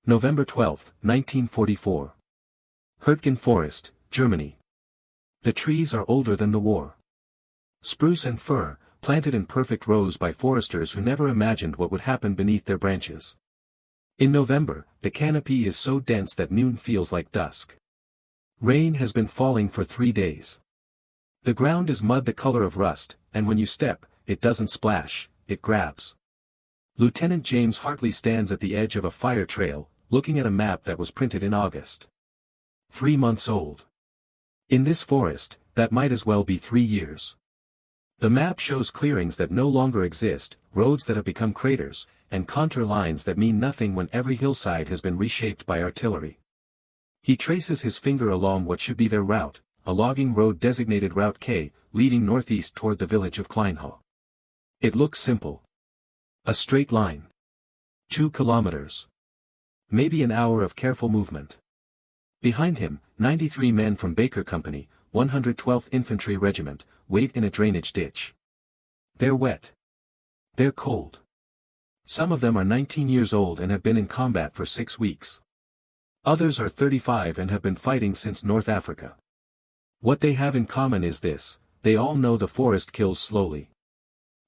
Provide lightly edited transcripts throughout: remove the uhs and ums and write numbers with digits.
November 12, 1944. Hürtgen Forest, Germany. The trees are older than the war. Spruce and fir, planted in perfect rows by foresters who never imagined what would happen beneath their branches. In November, the canopy is so dense that noon feels like dusk. Rain has been falling for 3 days. The ground is mud the color of rust, and when you step, it doesn't splash, it grabs. Lieutenant James Hartley stands at the edge of a fire trail, looking at a map that was printed in August. 3 months old. In this forest, that might as well be 3 years. The map shows clearings that no longer exist, roads that have become craters, and contour lines that mean nothing when every hillside has been reshaped by artillery. He traces his finger along what should be their route, a logging road designated Route K, leading northeast toward the village of Kleinhau. It looks simple. A straight line. 2 kilometers. Maybe an hour of careful movement. Behind him, 93 men from Baker Company, 112th Infantry Regiment, wait in a drainage ditch. They're wet. They're cold. Some of them are 19 years old and have been in combat for 6 weeks. Others are 35 and have been fighting since North Africa. What they have in common is this: they all know the forest kills slowly.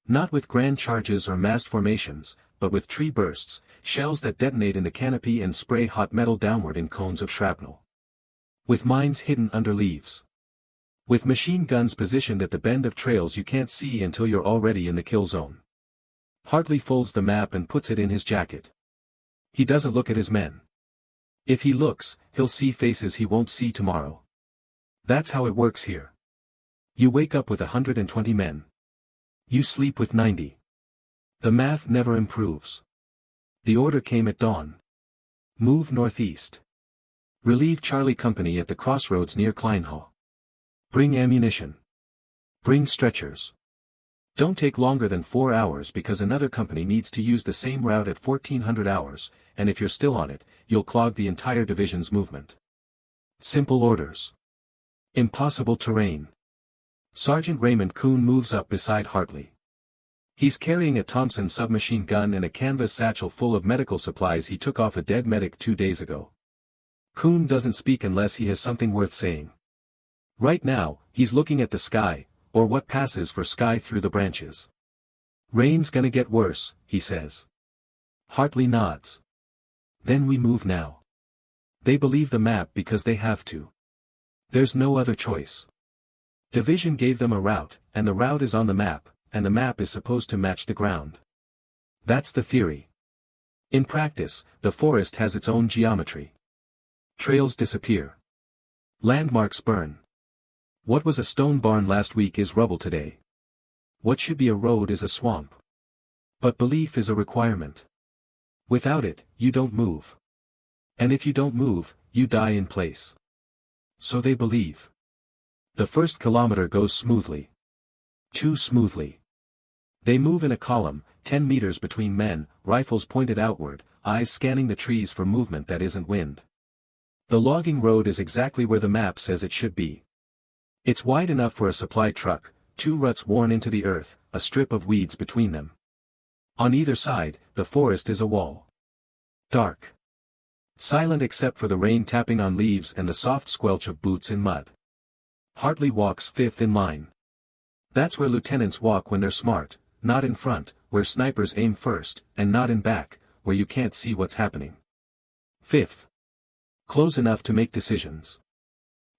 Not with grand charges or massed formations, but with tree bursts, shells that detonate in the canopy and spray hot metal downward in cones of shrapnel. With mines hidden under leaves. With machine guns positioned at the bend of trails you can't see until you're already in the kill zone. Hartley folds the map and puts it in his jacket. He doesn't look at his men. If he looks, he'll see faces he won't see tomorrow. That's how it works here. You wake up with 120 men. You sleep with 90. The math never improves. The order came at dawn. Move northeast. Relieve Charlie Company at the crossroads near Kleinhau. Bring ammunition. Bring stretchers. Don't take longer than 4 hours because another company needs to use the same route at 1400 hours, and if you're still on it, you'll clog the entire division's movement. Simple orders. Impossible terrain. Sergeant Raymond Kuhn moves up beside Hartley. He's carrying a Thompson submachine gun and a canvas satchel full of medical supplies he took off a dead medic 2 days ago. Kuhn doesn't speak unless he has something worth saying. Right now, he's looking at the sky, or what passes for sky through the branches. Rain's gonna get worse, he says. Hartley nods. Then we move now. They believe the map because they have to. There's no other choice. Division gave them a route, and the route is on the map, and the map is supposed to match the ground. That's the theory. In practice, the forest has its own geometry. Trails disappear. Landmarks burn. What was a stone barn last week is rubble today. What should be a road is a swamp. But belief is a requirement. Without it, you don't move. And if you don't move, you die in place. So they believe. The first kilometer goes smoothly. Too smoothly. They move in a column, 10 meters between men, rifles pointed outward, eyes scanning the trees for movement that isn't wind. The logging road is exactly where the map says it should be. It's wide enough for a supply truck, 2 ruts worn into the earth, a strip of weeds between them. On either side, the forest is a wall. Dark. Silent except for the rain tapping on leaves and the soft squelch of boots in mud. Hartley walks 5th in line. That's where lieutenants walk when they're smart, not in front, where snipers aim first, and not in back, where you can't see what's happening. 5th. Close enough to make decisions.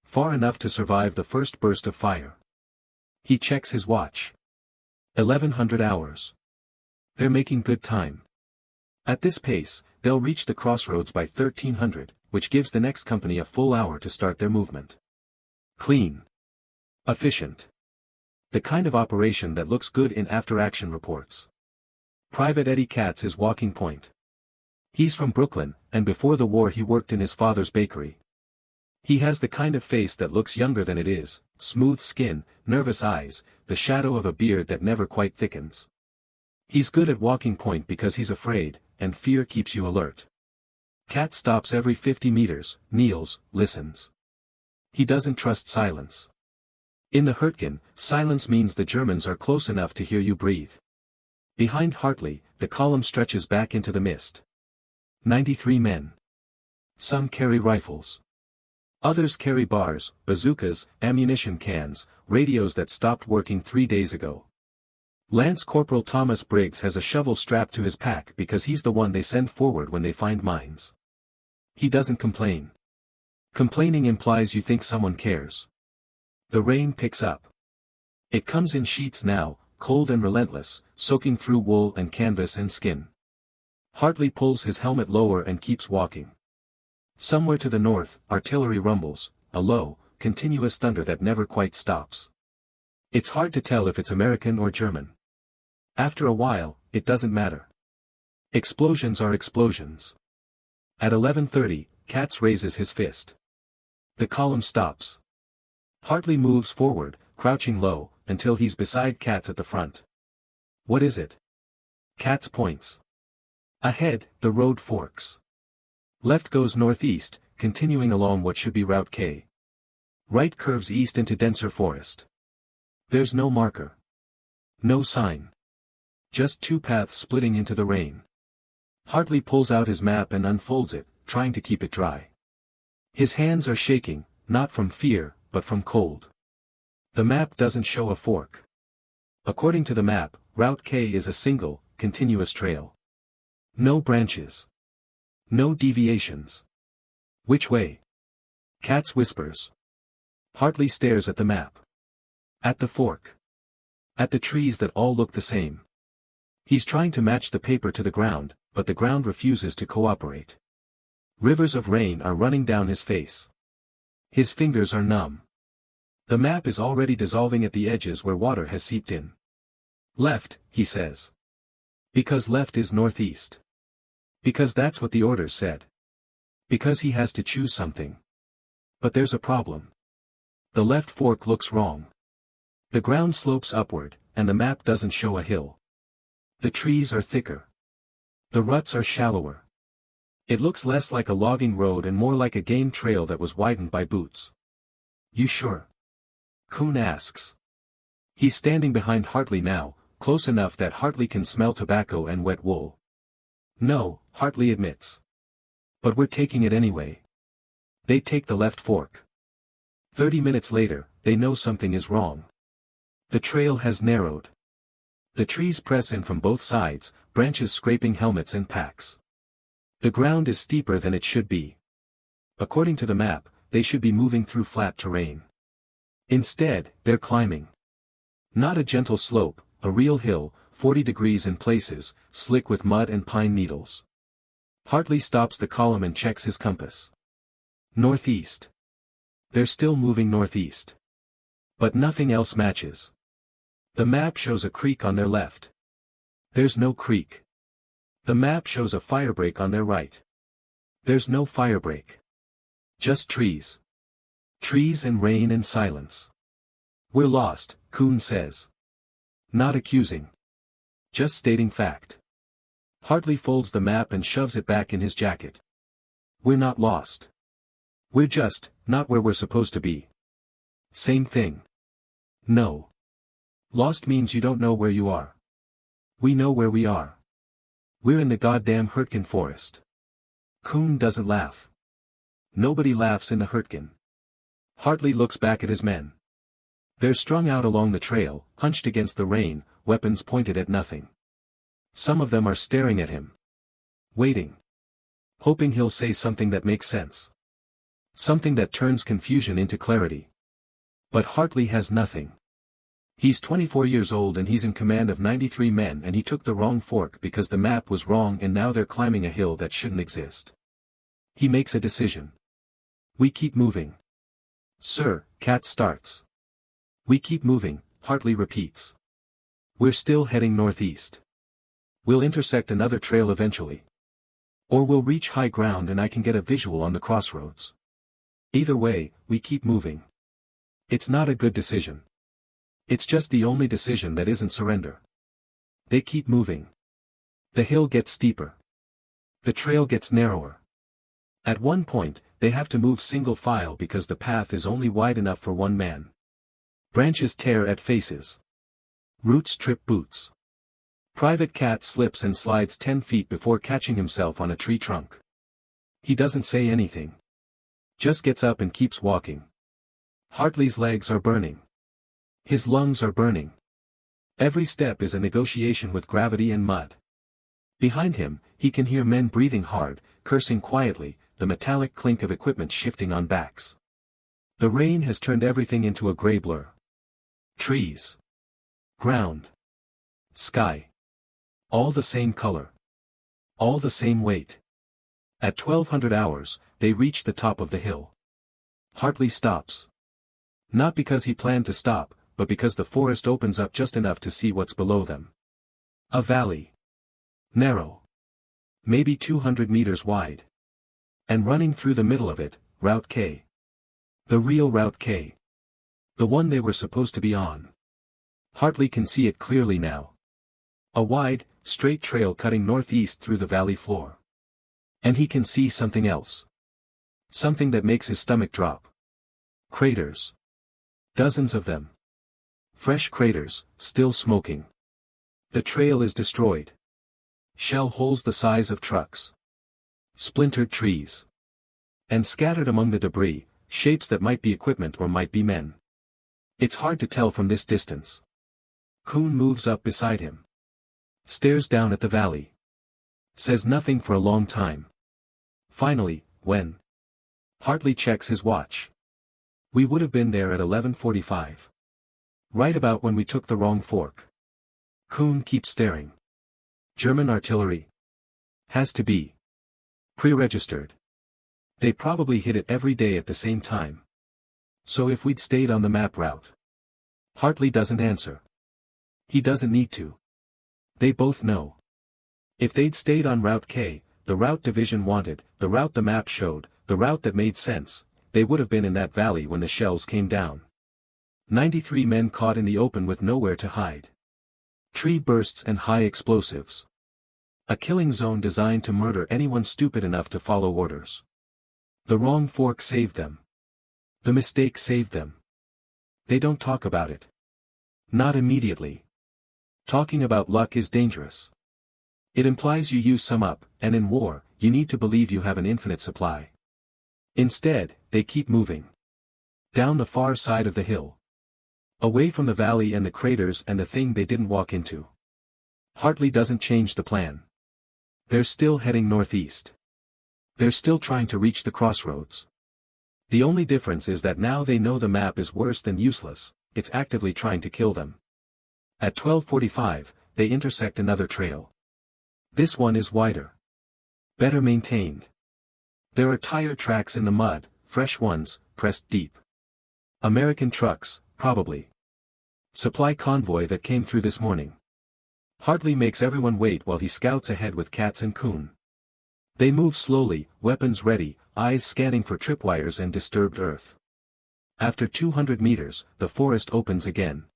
Far enough to survive the first burst of fire. He checks his watch. 1100 hours. They're making good time. At this pace, they'll reach the crossroads by 1300, which gives the next company a full hour to start their movement. Clean. Efficient. The kind of operation that looks good in after-action reports. Private Eddie Katz is walking point. He's from Brooklyn, and before the war he worked in his father's bakery. He has the kind of face that looks younger than it is, smooth skin, nervous eyes, the shadow of a beard that never quite thickens. He's good at walking point because he's afraid, and fear keeps you alert. Katz stops every 50 meters, kneels, listens. He doesn't trust silence. In the Hurtgen, silence means the Germans are close enough to hear you breathe. Behind Hartley, the column stretches back into the mist. 93 men. Some carry rifles. Others carry bars, bazookas, ammunition cans, radios that stopped working 3 days ago. Lance Corporal Thomas Briggs has a shovel strapped to his pack because he's the one they send forward when they find mines. He doesn't complain. Complaining implies you think someone cares. The rain picks up. It comes in sheets now, cold and relentless, soaking through wool and canvas and skin. Hartley pulls his helmet lower and keeps walking. Somewhere to the north, artillery rumbles, a low, continuous thunder that never quite stops. It's hard to tell if it's American or German. After a while, it doesn't matter. Explosions are explosions. At 11:30, Katz raises his fist. The column stops. Hartley moves forward, crouching low, until he's beside Katz at the front. What is it? Katz points. Ahead, the road forks. Left goes northeast, continuing along what should be Route K. Right curves east into denser forest. There's no marker. No sign. Just two paths splitting into the rain. Hartley pulls out his map and unfolds it, trying to keep it dry. His hands are shaking, not from fear, but from cold. The map doesn't show a fork. According to the map, Route K is a single, continuous trail. No branches. No deviations. Which way? Katz whispers. Hartley stares at the map. At the fork. At the trees that all look the same. He's trying to match the paper to the ground, but the ground refuses to cooperate. Rivers of rain are running down his face. His fingers are numb. The map is already dissolving at the edges where water has seeped in. Left, he says. Because left is northeast. Because that's what the orders said. Because he has to choose something. But there's a problem. The left fork looks wrong. The ground slopes upward, and the map doesn't show a hill. The trees are thicker. The ruts are shallower. It looks less like a logging road and more like a game trail that was widened by boots. You sure? Kuhn asks. He's standing behind Hartley now, close enough that Hartley can smell tobacco and wet wool. No, Hartley admits. But we're taking it anyway. They take the left fork. 30 minutes later, they know something is wrong. The trail has narrowed. The trees press in from both sides, branches scraping helmets and packs. The ground is steeper than it should be. According to the map, they should be moving through flat terrain. Instead, they're climbing. Not a gentle slope, a real hill, 40 degrees in places, slick with mud and pine needles. Hartley stops the column and checks his compass. Northeast. They're still moving northeast. But nothing else matches. The map shows a creek on their left. There's no creek. The map shows a firebreak on their right. There's no firebreak. Just trees. Trees and rain and silence. We're lost, Kuhn says. Not accusing. Just stating fact. Hartley folds the map and shoves it back in his jacket. We're not lost. We're just, not where we're supposed to be. Same thing. No. Lost means you don't know where you are. We know where we are. We're in the goddamn Hurtgen forest. Kuhn doesn't laugh. Nobody laughs in the Hurtgen. Hartley looks back at his men. They're strung out along the trail, hunched against the rain, weapons pointed at nothing. Some of them are staring at him. Waiting. Hoping he'll say something that makes sense. Something that turns confusion into clarity. But Hartley has nothing. He's 24 years old and he's in command of 93 men and he took the wrong fork because the map was wrong and now they're climbing a hill that shouldn't exist. He makes a decision. We keep moving. Sir, Katz starts. We keep moving, Hartley repeats. We're still heading northeast. We'll intersect another trail eventually. Or we'll reach high ground and I can get a visual on the crossroads. Either way, we keep moving. It's not a good decision. It's just the only decision that isn't surrender. They keep moving. The hill gets steeper. The trail gets narrower. At one point, they have to move single file because the path is only wide enough for one man. Branches tear at faces. Roots trip boots. Private Katz slips and slides 10 feet before catching himself on a tree trunk. He doesn't say anything. Just gets up and keeps walking. Hartley's legs are burning. His lungs are burning. Every step is a negotiation with gravity and mud. Behind him, he can hear men breathing hard, cursing quietly, the metallic clink of equipment shifting on backs. The rain has turned everything into a gray blur. Trees. Ground. Sky. All the same color. All the same weight. At 1200 hours, they reach the top of the hill. Hartley stops. Not because he planned to stop, but because the forest opens up just enough to see what's below them. A valley. Narrow. Maybe 200 meters wide. And running through the middle of it, Route K. The real Route K. The one they were supposed to be on. Hartley can see it clearly now. A wide, straight trail cutting northeast through the valley floor. And he can see something else. Something that makes his stomach drop. Craters. Dozens of them. Fresh craters, still smoking. The trail is destroyed. Shell holes the size of trucks. Splintered trees. And scattered among the debris, shapes that might be equipment or might be men. It's hard to tell from this distance. Kuhn moves up beside him. Stares down at the valley. Says nothing for a long time. Finally, when Hartley checks his watch. We would have been there at 11:45. Right about when we took the wrong fork. Kuhn keeps staring. German artillery. Has to be. Pre-registered. They probably hit it every day at the same time. So if we'd stayed on the map route. Hartley doesn't answer. He doesn't need to. They both know. If they'd stayed on Route K, the route division wanted, the route the map showed, the route that made sense, they would have been in that valley when the shells came down. 93 men caught in the open with nowhere to hide. Tree bursts and high explosives. A killing zone designed to murder anyone stupid enough to follow orders. The wrong fork saved them. The mistake saved them. They don't talk about it. Not immediately. Talking about luck is dangerous. It implies you use some up, and in war, you need to believe you have an infinite supply. Instead, they keep moving. Down the far side of the hill. Away from the valley and the craters and the thing they didn't walk into. Hartley doesn't change the plan. They're still heading northeast. They're still trying to reach the crossroads. The only difference is that now they know the map is worse than useless, it's actively trying to kill them. At 12:45, they intersect another trail. This one is wider. Better maintained. There are tire tracks in the mud, fresh ones, pressed deep. American trucks, probably. Supply convoy that came through this morning. Hartley makes everyone wait while he scouts ahead with Katz and Kuhn. They move slowly, weapons ready, eyes scanning for tripwires and disturbed earth. After 200 meters, the forest opens again.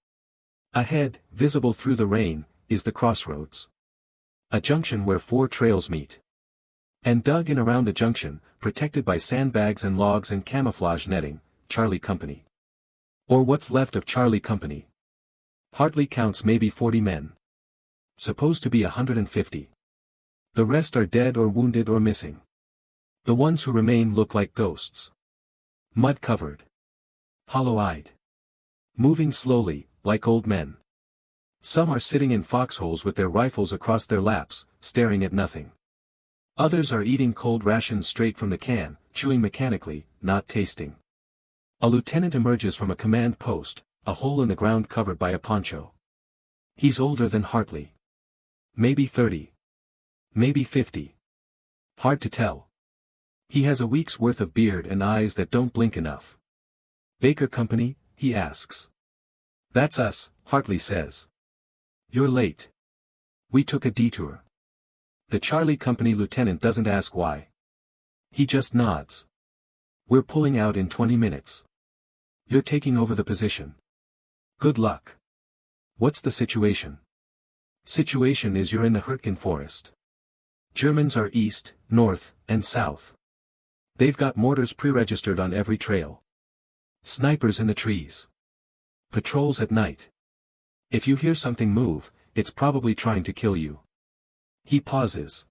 Ahead, visible through the rain, is the crossroads. A junction where 4 trails meet. And dug in around the junction, protected by sandbags and logs and camouflage netting, Charlie Company. Or what's left of Charlie Company. Hartley counts maybe 40 men. Supposed to be 150. The rest are dead or wounded or missing. The ones who remain look like ghosts. Mud-covered. Hollow-eyed. Moving slowly, like old men. Some are sitting in foxholes with their rifles across their laps, staring at nothing. Others are eating cold rations straight from the can, chewing mechanically, not tasting. A lieutenant emerges from a command post, a hole in the ground covered by a poncho. He's older than Hartley. Maybe 30. Maybe 50. Hard to tell. He has a week's worth of beard and eyes that don't blink enough. Baker Company, he asks. That's us, Hartley says. You're late. We took a detour. The Charlie Company lieutenant doesn't ask why. He just nods. We're pulling out in 20 minutes. You're taking over the position. Good luck. What's the situation? Situation is you're in the Hurtgen forest. Germans are east, north, and south. They've got mortars pre-registered on every trail. Snipers in the trees. Patrols at night. If you hear something move, it's probably trying to kill you. He pauses.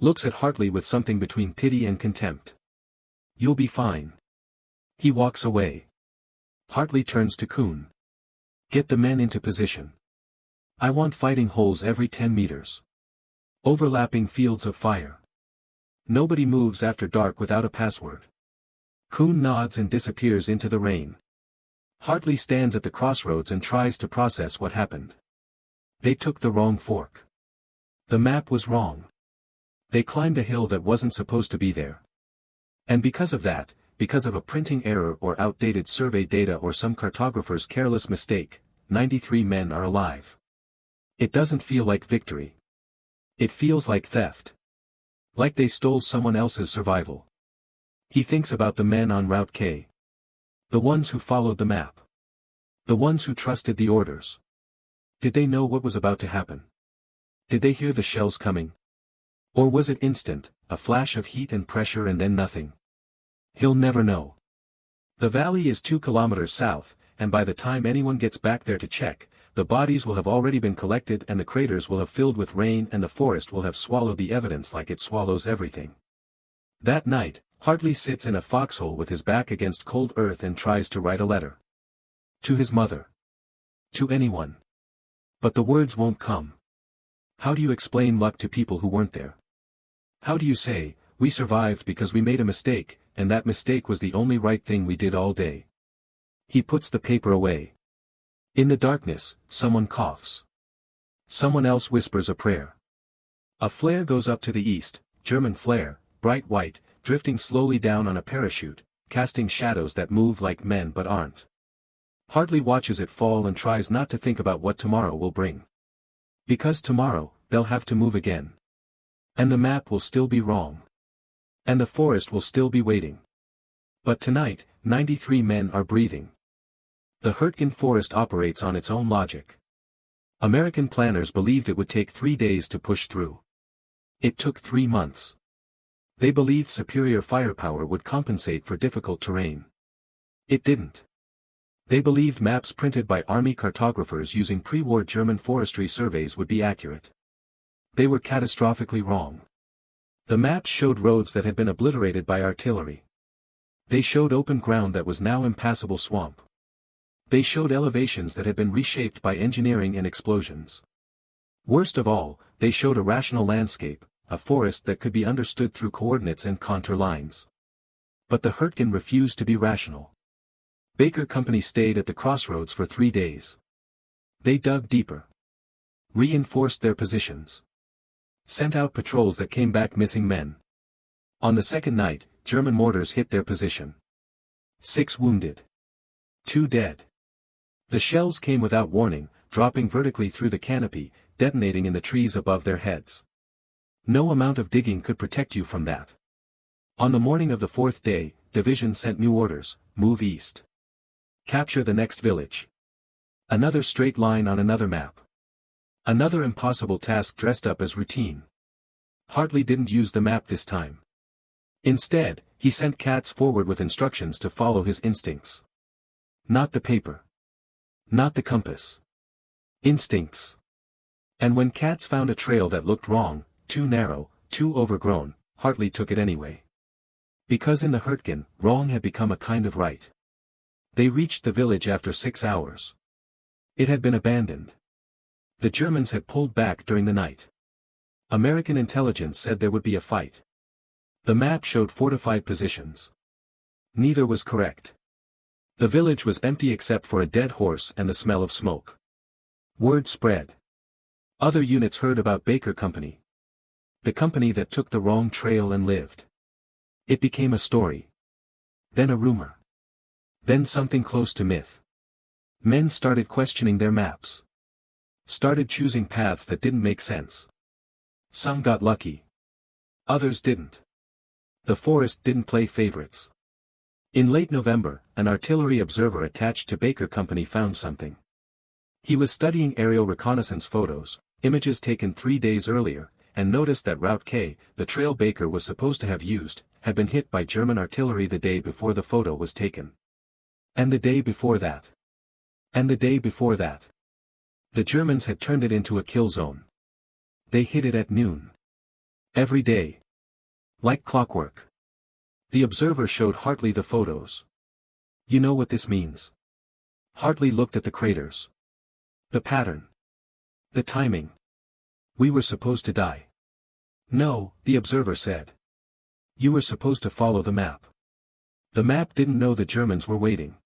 Looks at Hartley with something between pity and contempt. You'll be fine. He walks away. Hartley turns to Kuhn. Get the men into position. I want fighting holes every 10 meters. Overlapping fields of fire. Nobody moves after dark without a password. Kuhn nods and disappears into the rain. Hartley stands at the crossroads and tries to process what happened. They took the wrong fork. The map was wrong. They climbed a hill that wasn't supposed to be there. And because of that, because of a printing error or outdated survey data or some cartographer's careless mistake, 93 men are alive. It doesn't feel like victory. It feels like theft. Like they stole someone else's survival. He thinks about the men on Route K. The ones who followed the map. The ones who trusted the orders. Did they know what was about to happen? Did they hear the shells coming? Or was it instant, a flash of heat and pressure and then nothing? He'll never know. The valley is 2 kilometers south, and by the time anyone gets back there to check, the bodies will have already been collected and the craters will have filled with rain and the forest will have swallowed the evidence like it swallows everything. That night, Hartley sits in a foxhole with his back against cold earth and tries to write a letter. To his mother. To anyone. But the words won't come. How do you explain luck to people who weren't there? How do you say, we survived because we made a mistake, and that mistake was the only right thing we did all day? He puts the paper away. In the darkness, someone coughs. Someone else whispers a prayer. A flare goes up to the east, German flare, bright white, drifting slowly down on a parachute, casting shadows that move like men but aren't. Hartley watches it fall and tries not to think about what tomorrow will bring. Because tomorrow, they'll have to move again. And the map will still be wrong. And the forest will still be waiting. But tonight, 93 men are breathing. The Hurtgen forest operates on its own logic. American planners believed it would take 3 days to push through. It took 3 months. They believed superior firepower would compensate for difficult terrain. It didn't. They believed maps printed by army cartographers using pre-war German forestry surveys would be accurate. They were catastrophically wrong. The maps showed roads that had been obliterated by artillery. They showed open ground that was now impassable swamp. They showed elevations that had been reshaped by engineering and explosions. Worst of all, they showed a rational landscape, a forest that could be understood through coordinates and contour lines. But the Hurtgen refused to be rational. Baker Company stayed at the crossroads for 3 days. They dug deeper. Reinforced their positions. Sent out patrols that came back missing men. On the second night, German mortars hit their position. 6 wounded. 2 dead. The shells came without warning, dropping vertically through the canopy, detonating in the trees above their heads. No amount of digging could protect you from that. On the morning of the 4th day, division sent new orders, move east. Capture the next village. Another straight line on another map. Another impossible task dressed up as routine. Hartley didn't use the map this time. Instead, he sent Katz forward with instructions to follow his instincts. Not the paper. Not the compass. Instincts. And when Katz found a trail that looked wrong, too narrow, too overgrown, Hartley took it anyway. Because in the Hurtgen, wrong had become a kind of right. They reached the village after 6 hours. It had been abandoned. The Germans had pulled back during the night. American intelligence said there would be a fight. The map showed fortified positions. Neither was correct. The village was empty except for a dead horse and the smell of smoke. Word spread. Other units heard about Baker Company. The company that took the wrong trail and lived. It became a story. Then a rumor. Then something close to myth. Men started questioning their maps. Started choosing paths that didn't make sense. Some got lucky. Others didn't. The forest didn't play favorites. In late November, an artillery observer attached to Baker Company found something. He was studying aerial reconnaissance photos, images taken 3 days earlier, and noticed that Route K, the trail Baker was supposed to have used, had been hit by German artillery the day before the photo was taken. And the day before that. And the day before that. The Germans had turned it into a kill zone. They hit it at noon. Every day, Like clockwork. The observer showed Hartley the photos. You know what this means? Hartley looked at the craters. The pattern. The timing. We were supposed to die. No, the observer said. You were supposed to follow the map. The map didn't know the Germans were waiting.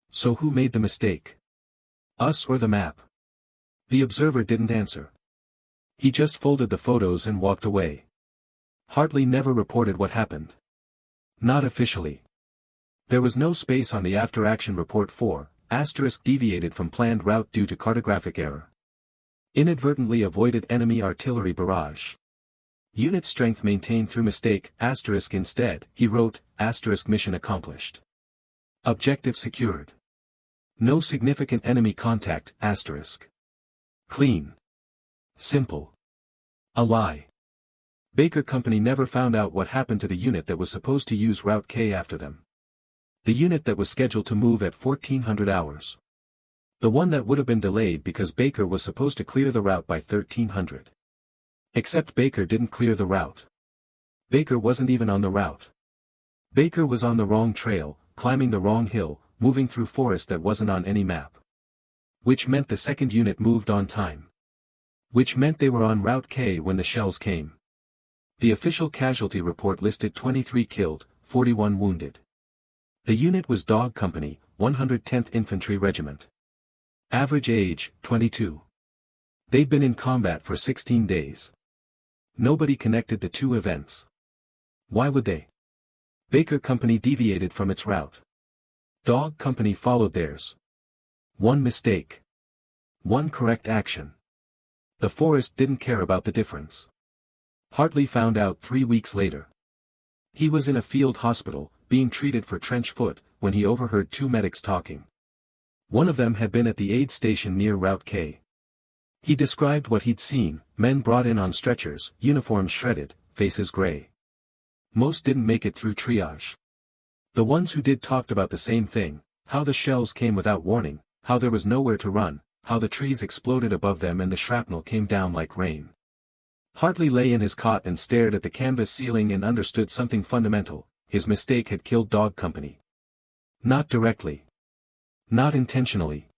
So who made the mistake? Us or the map? The observer didn't answer. He just folded the photos and walked away. Hartley never reported what happened. Not officially. There was no space on the after-action report for, * deviated from planned route due to cartographic error. Inadvertently avoided enemy artillery barrage. Unit strength maintained through mistake, * instead, he wrote, * mission accomplished. Objective secured. No significant enemy contact, *. Clean. Simple. A lie. Baker Company never found out what happened to the unit that was supposed to use Route K after them. The unit that was scheduled to move at 1400 hours. The one that would have been delayed because Baker was supposed to clear the route by 1300. Except Baker didn't clear the route. Baker wasn't even on the route. Baker was on the wrong trail, climbing the wrong hill, moving through forest that wasn't on any map. Which meant the second unit moved on time. Which meant they were on Route K when the shells came. The official casualty report listed 23 killed, 41 wounded. The unit was Dog Company, 110th Infantry Regiment. Average age, 22. They'd been in combat for 16 days. Nobody connected the two events. Why would they? Baker Company deviated from its route. Dog Company followed theirs. One mistake. One correct action. The forest didn't care about the difference. Hartley found out 3 weeks later. He was in a field hospital, being treated for trench foot, when he overheard two medics talking. One of them had been at the aid station near Route K. He described what he'd seen: men brought in on stretchers, uniforms shredded, faces gray. Most didn't make it through triage. The ones who did talked about the same thing: how the shells came without warning, how there was nowhere to run, how the trees exploded above them and the shrapnel came down like rain. Hartley lay in his cot and stared at the canvas ceiling and understood something fundamental: his mistake had killed Dog Company. Not directly. Not intentionally.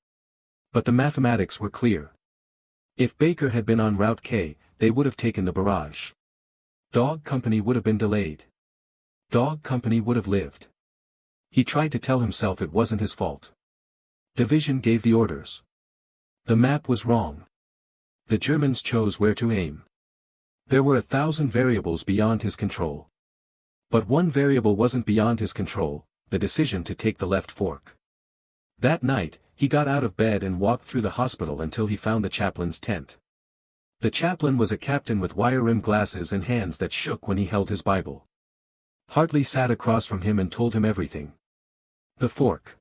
But the mathematics were clear. If Baker had been on Route K, they would have taken the barrage. Dog Company would have been delayed. Dog Company would have lived. He tried to tell himself it wasn't his fault. Division gave the orders. The map was wrong. The Germans chose where to aim. There were 1,000 variables beyond his control. But one variable wasn't beyond his control: the decision to take the left fork. That night, he got out of bed and walked through the hospital until he found the chaplain's tent. The chaplain was a captain with wire-rimmed glasses and hands that shook when he held his Bible. Hartley sat across from him and told him everything. The fork.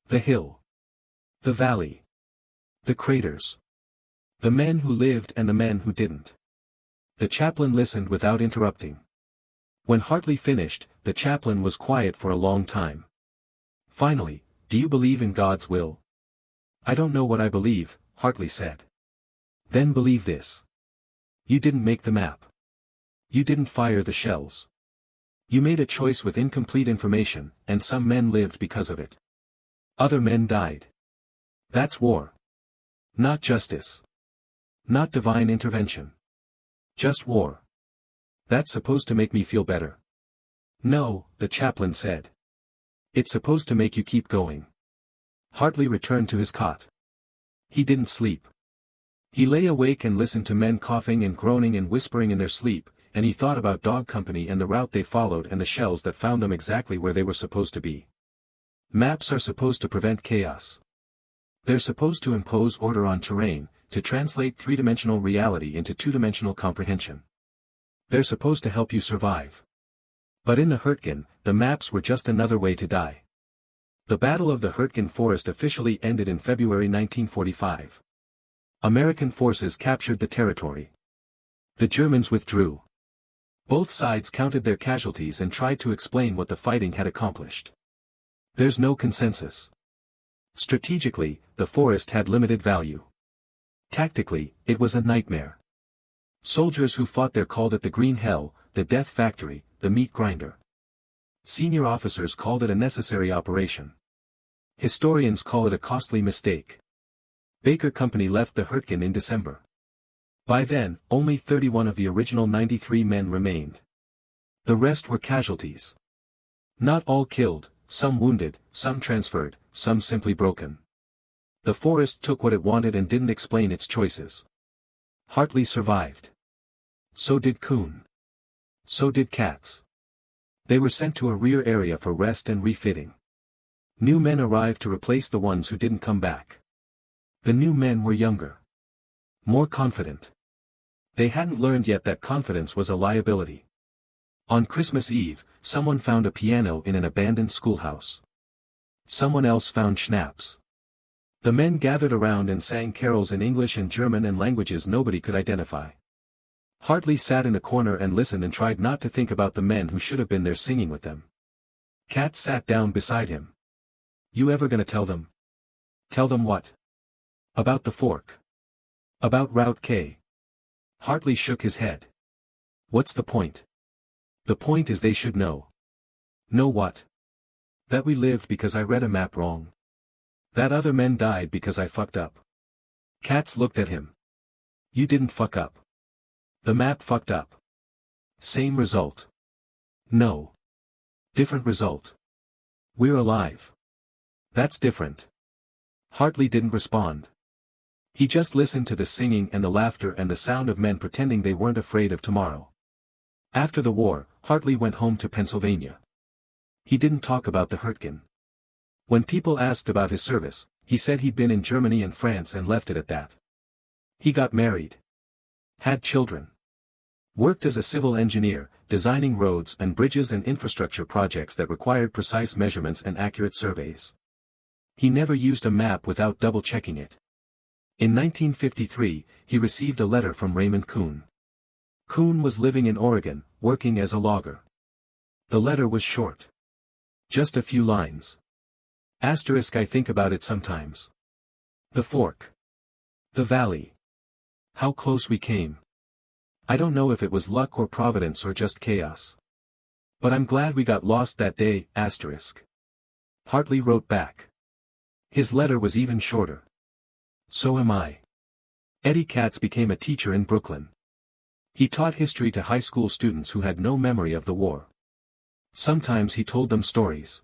The hill. The valley. The craters. The men who lived and the men who didn't. The chaplain listened without interrupting. When Hartley finished, the chaplain was quiet for a long time. Finally, "Do you believe in God's will?" "I don't know what I believe," Hartley said. "Then believe this. You didn't make the map. You didn't fire the shells. You made a choice with incomplete information, and some men lived because of it. Other men died. That's war. Not justice. Not divine intervention. Just war. That's supposed to make me feel better." "No," the chaplain said. "It's supposed to make you keep going." Hartley returned to his cot. He didn't sleep. He lay awake and listened to men coughing and groaning and whispering in their sleep, and he thought about Dog Company and the route they followed and the shells that found them exactly where they were supposed to be. Maps are supposed to prevent chaos. They're supposed to impose order on terrain, to translate three-dimensional reality into two-dimensional comprehension. They're supposed to help you survive. But in the Hurtgen, the maps were just another way to die. The Battle of the Hurtgen Forest officially ended in February 1945. American forces captured the territory. The Germans withdrew. Both sides counted their casualties and tried to explain what the fighting had accomplished. There's no consensus. Strategically, the forest had limited value. Tactically, it was a nightmare. Soldiers who fought there called it the Green Hell, the death factory, the meat grinder. Senior officers called it a necessary operation. Historians call it a costly mistake. Baker Company left the Hurtgen in December. By then, only 31 of the original 93 men remained. The rest were casualties. Not all killed, some wounded, some transferred, some simply broken. The forest took what it wanted and didn't explain its choices. Hartley survived. So did Kuhn. So did Katz. They were sent to a rear area for rest and refitting. New men arrived to replace the ones who didn't come back. The new men were younger. More confident. They hadn't learned yet that confidence was a liability. On Christmas Eve, someone found a piano in an abandoned schoolhouse. Someone else found schnapps. The men gathered around and sang carols in English and German and languages nobody could identify. Hartley sat in the corner and listened and tried not to think about the men who should have been there singing with them. Katz sat down beside him. "You ever gonna tell them?" "Tell them what?" "About the fork. About Route K." Hartley shook his head. "What's the point?" "The point is they should know." "Know what?" "That we lived because I read a map wrong. That other men died because I fucked up." Katz looked at him. "You didn't fuck up. The map fucked up. Same result." "No. Different result. We're alive. That's different." Hartley didn't respond. He just listened to the singing and the laughter and the sound of men pretending they weren't afraid of tomorrow. After the war, Hartley went home to Pennsylvania. He didn't talk about the Hurtgen. When people asked about his service, he said he'd been in Germany and France and left it at that. He got married. Had children. Worked as a civil engineer, designing roads and bridges and infrastructure projects that required precise measurements and accurate surveys. He never used a map without double-checking it. In 1953, he received a letter from Raymond Kuhn. Kuhn was living in Oregon, working as a logger. The letter was short. Just a few lines. Asterisk, I think about it sometimes. The fork. The valley. How close we came. I don't know if it was luck or providence or just chaos. But I'm glad we got lost that day, asterisk. Hartley wrote back. His letter was even shorter. So am I. Eddie Katz became a teacher in Brooklyn. He taught history to high school students who had no memory of the war. Sometimes he told them stories.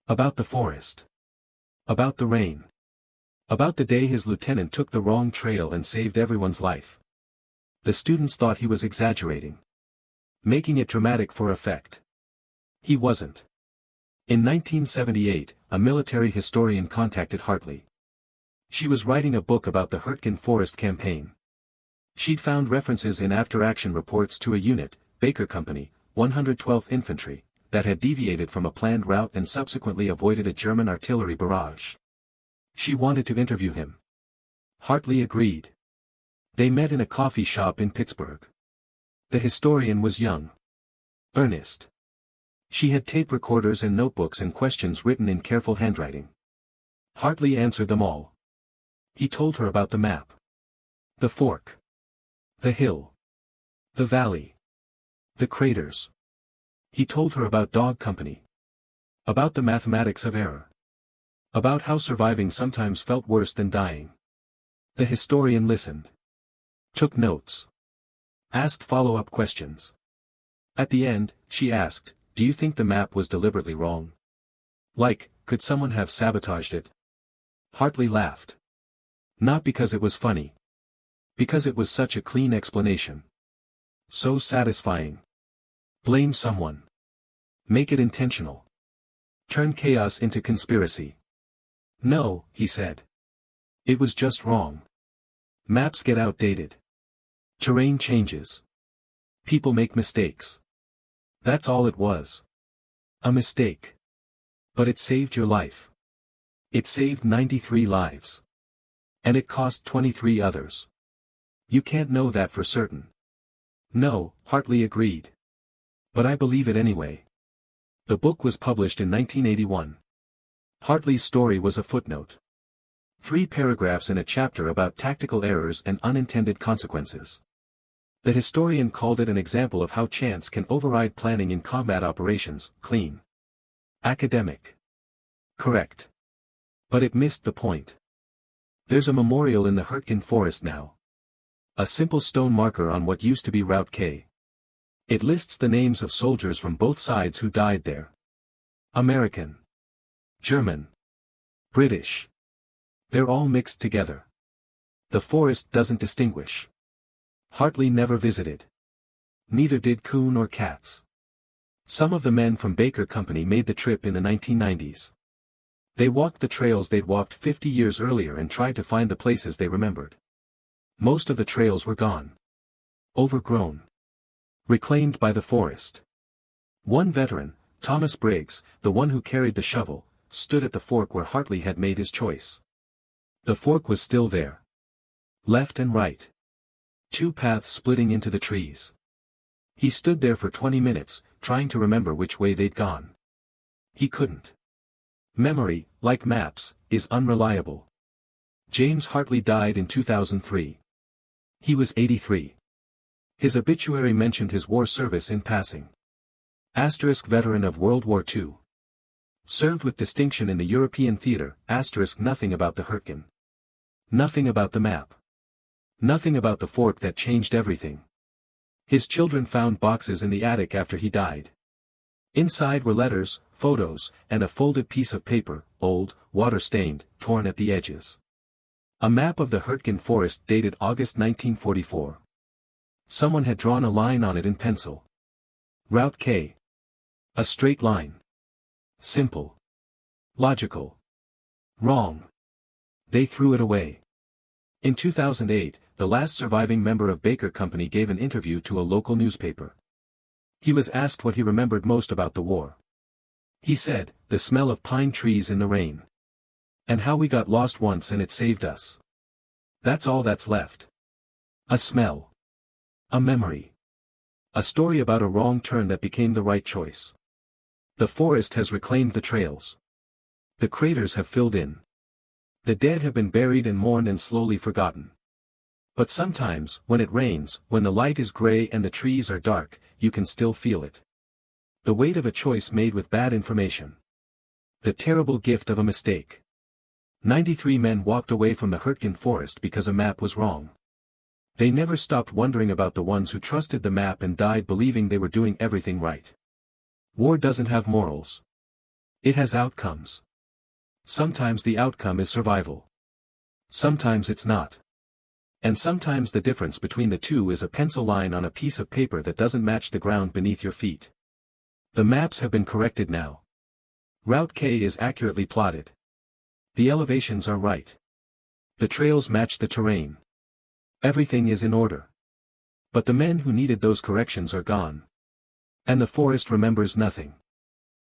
About the forest. About the rain. About the day his lieutenant took the wrong trail and saved everyone's life. The students thought he was exaggerating. Making it dramatic for effect. He wasn't. In 1978, a military historian contacted Hartley. She was writing a book about the Hurtgen Forest Campaign. She'd found references in after-action reports to a unit, Baker Company, 112th Infantry, that had deviated from a planned route and subsequently avoided a German artillery barrage. She wanted to interview him. Hartley agreed. They met in a coffee shop in Pittsburgh. The historian was young. Earnest. She had tape recorders and notebooks and questions written in careful handwriting. Hartley answered them all. He told her about the map. The fork. The hill. The valley. The craters. He told her about Dog Company. About the mathematics of error. About how surviving sometimes felt worse than dying. The historian listened. Took notes. Asked follow-up questions. At the end, she asked, "Do you think the map was deliberately wrong? Like, could someone have sabotaged it?" Hartley laughed. Not because it was funny. Because it was such a clean explanation. So satisfying. Blame someone. Make it intentional. Turn chaos into conspiracy. No, he said. It was just wrong. Maps get outdated. Terrain changes. People make mistakes. That's all it was. A mistake. But it saved your life. It saved 93 lives. And it cost 23 others. You can't know that for certain. No, Hartley agreed. But I believe it anyway. The book was published in 1981. Hartley's story was a footnote. 3 paragraphs in a chapter about tactical errors and unintended consequences. The historian called it an example of how chance can override planning in combat operations. Clean. Academic. Correct. But it missed the point. There's a memorial in the Hurtgen forest now. A simple stone marker on what used to be Route K. It lists the names of soldiers from both sides who died there. American. German. British. They're all mixed together. The forest doesn't distinguish. Hartley never visited. Neither did Kuhn or Katz. Some of the men from Baker Company made the trip in the 1990s. They walked the trails they'd walked 50 years earlier and tried to find the places they remembered. Most of the trails were gone. Overgrown. Reclaimed by the forest. One veteran, Thomas Briggs, the one who carried the shovel, stood at the fork where Hartley had made his choice. The fork was still there. Left and right. Two paths splitting into the trees. He stood there for 20 minutes, trying to remember which way they'd gone. He couldn't. Memory, like maps, is unreliable. James Hartley died in 2003. He was 83. His obituary mentioned his war service in passing. Asterisk veteran of World War II. Served with distinction in the European theater. Asterisk nothing about the Hurtgen. Nothing about the map. Nothing about the fork that changed everything. His children found boxes in the attic after he died. Inside were letters, photos, and a folded piece of paper, old, water-stained, torn at the edges. A map of the Hurtgen forest dated August 1944. Someone had drawn a line on it in pencil. Route K. A straight line. Simple. Logical. Wrong. They threw it away. In 2008, the last surviving member of Baker Company gave an interview to a local newspaper. He was asked what he remembered most about the war. He said, "The smell of pine trees in the rain. And how we got lost once and it saved us. That's all that's left. A smell. A memory. A story about a wrong turn that became the right choice. The forest has reclaimed the trails. The craters have filled in. The dead have been buried and mourned and slowly forgotten. But sometimes, when it rains, when the light is gray and the trees are dark, you can still feel it. The weight of a choice made with bad information. The terrible gift of a mistake. 93 men walked away from the Hurtgen forest because a map was wrong. They never stopped wondering about the ones who trusted the map and died believing they were doing everything right. War doesn't have morals. It has outcomes. Sometimes the outcome is survival. Sometimes it's not. And sometimes the difference between the two is a pencil line on a piece of paper that doesn't match the ground beneath your feet. The maps have been corrected now. Route K is accurately plotted. The elevations are right. The trails match the terrain. Everything is in order. But the men who needed those corrections are gone. And the forest remembers nothing.